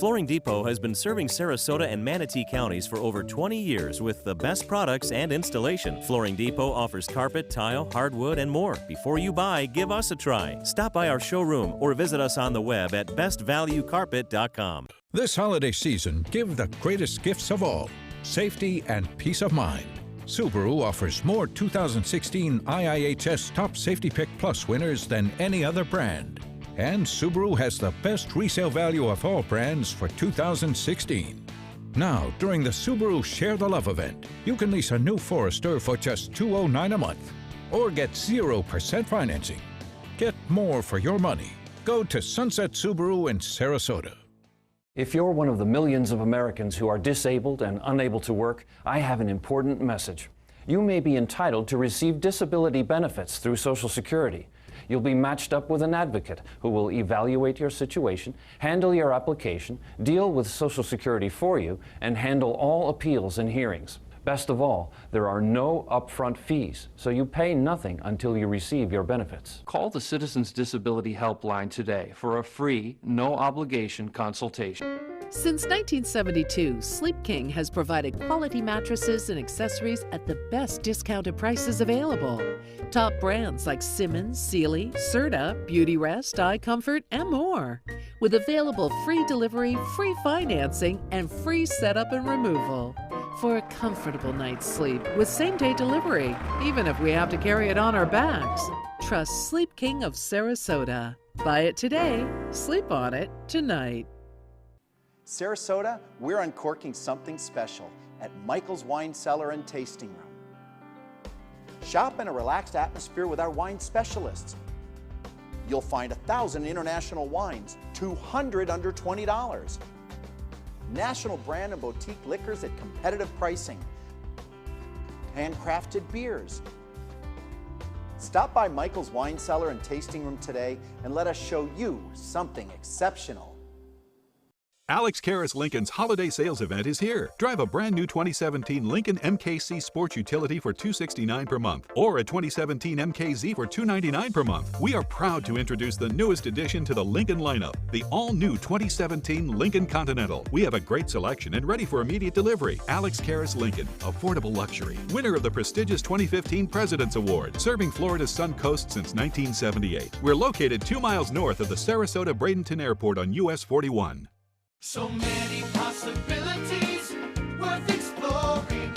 Flooring Depot has been serving Sarasota and Manatee counties for over 20 years with the best products and installation. Flooring Depot offers carpet, tile, hardwood, and more. Before you buy, give us a try. Stop by our showroom or visit us on the web at bestvaluecarpet.com. This holiday season, give the greatest gifts of all, safety and peace of mind. Subaru offers more 2016 IIHS Top Safety Pick Plus winners than any other brand. And Subaru has the best resale value of all brands for 2016. Now, during the Subaru Share the Love event, you can lease a new Forester for just $209 a month or get 0% financing. Get more for your money. Go to Sunset Subaru in Sarasota. If you're one of the millions of Americans who are disabled and unable to work, I have an important message. You may be entitled to receive disability benefits through Social Security. You'll be matched up with an advocate who will evaluate your situation, handle your application, deal with Social Security for you, and handle all appeals and hearings. Best of all, there are no upfront fees, so you pay nothing until you receive your benefits. Call the Citizens Disability Helpline today for a free, no-obligation consultation. Since 1972, Sleep King has provided quality mattresses and accessories at the best discounted prices available. Top brands like Simmons, Sealy, Serta, Beautyrest, iComfort, and more. With available free delivery, free financing, and free setup and removal. For a comfortable night's sleep with same-day delivery, even if we have to carry it on our backs. Trust Sleep King of Sarasota. Buy it today, sleep on it tonight. Sarasota, we're uncorking something special at Michael's Wine Cellar and Tasting Room. Shop in a relaxed atmosphere with our wine specialists. You'll find 1,000 international wines, 200 under $20. National brand and boutique liquors at competitive pricing. Handcrafted beers. Stop by Michael's Wine Cellar and Tasting Room today and let us show you something exceptional. Alex Karras Lincoln's holiday sales event is here. Drive a brand new 2017 Lincoln MKC Sports Utility for $269 per month or a 2017 MKZ for $299 per month. We are proud to introduce the newest addition to the Lincoln lineup, the all-new 2017 Lincoln Continental. We have a great selection and ready for immediate delivery. Alex Karras Lincoln, affordable luxury. Winner of the prestigious 2015 President's Award, serving Florida's Suncoast since 1978. We're located 2 miles north of the Sarasota-Bradenton Airport on US 41. So many possibilities worth exploring.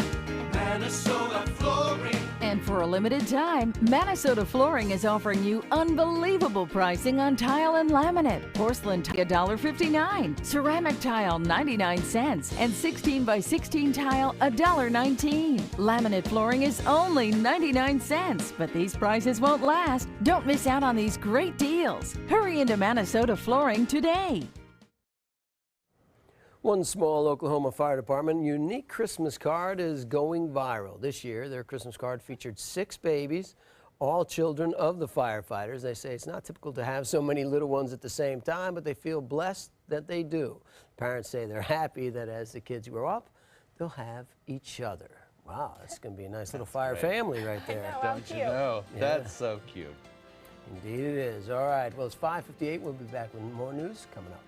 Minnesota Flooring. And for a limited time, Minnesota Flooring is offering you unbelievable pricing on tile and laminate. Porcelain tile $1.59, ceramic tile 99 cents, and 16 by 16 tile $1.19. Laminate flooring is only 99 cents, but these prices won't last. Don't miss out on these great deals. Hurry into Minnesota Flooring today. One small Oklahoma fire department unique Christmas card is going viral. This year, their Christmas card featured 6 babies, all children of the firefighters. They say it's not typical to have so many little ones at the same time, but they feel blessed that they do. Parents say they're happy that as the kids grow up, they'll have each other. Wow, that's going to be a nice little fire family right there. Don't you know? Yeah. That's so cute. Indeed it is. All right, well, it's 5:58. We'll be back with more news coming up.